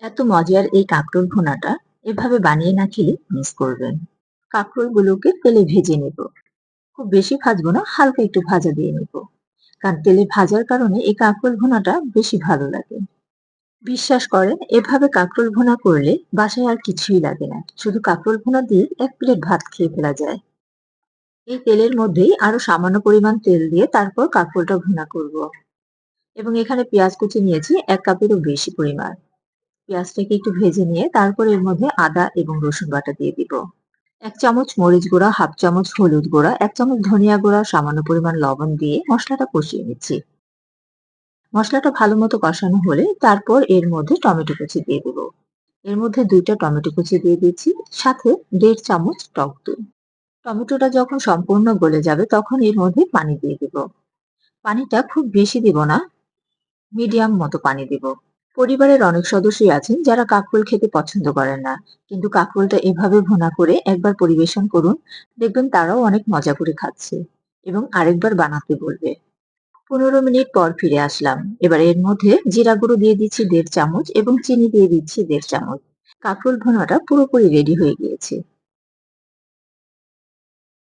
এত মজার এই কাঁকরোল ভুনাটা এভাবে বানিয়ে না খেলে মিস করবেন। কাঁকরোলগুলোকে তেলে ভেজে নেব। খুব বেশি ভাজবো না, হালকা একটু ভাজা দিয়ে নেব। কারণ তেলে ভাজার কারণে এই কাঁকরোল ভুনাটা বেশি ভালো লাগে। বিশ্বাস করেন, এভাবে কাঁকরোল ভুনা করলে বাসায় আর কিছুই লাগে না, শুধু কাঁকরোল ভুনা দিয়ে 1 প্লেট ভাত খেয়ে ফেলা যায়। এই তেলের মধ্যেই আরো সামান্য পরিমাণ তেল দিয়ে তারপর কাঁকরোলটা ভুনা করব। এবং এখানে পেঁয়াজ কুচি নিয়েছি 1 কাপেরও বেশি পরিমাণ। পেঁয়াজটাকে একটু ভেজে নিয়ে তারপর এর মধ্যে আদা এবং রসুন বাটা দিয়ে দিব। 1 চামচ মরিচ গুঁড়া, 1/2 চামচ হলুদ গুঁড়া, 1 চামচ ধনিয়া গুঁড়া, সামান্য পরিমাণ লবণ দিয়ে মশলাটা কষিয়ে নিচ্ছি। মশলাটা ভালো মতো কষানো হলে তারপর এর মধ্যে টমেটো কুচি দিয়ে দেব। এর মধ্যে 2টা টমেটো কুচি দিয়ে দিচ্ছি, সাথে 1.5 চামচ টক দই। টমেটোটা যখন সম্পূর্ণ গলে যাবে তখন এর মধ্যে পানি দিয়ে দেব। পানিটা খুব বেশি দেব না, মিডিয়াম মতো পানি দেব। পরিবারের অনেক সদস্যই আছেন যারা কাঁকরোল খেতে পছন্দ করেন না, কিন্তু কাঁকরোলটা এভাবে ভুনা করে একবার পরিবেশন করুন, দেখবেন তারাও অনেক মজা করে খাচ্ছে এবং আরেকবার বানাতে বলবে। 15 মিনিট পর ফিরে আসলাম। এবার এর মধ্যে জিরা গুঁড়ো দিয়ে দিচ্ছি 1.5 চামচ এবং চিনি দিয়ে দিচ্ছি 1.5 চামচ। কাঁকরোল ভুনাটা পুরোপুরি রেডি হয়ে গিয়েছে।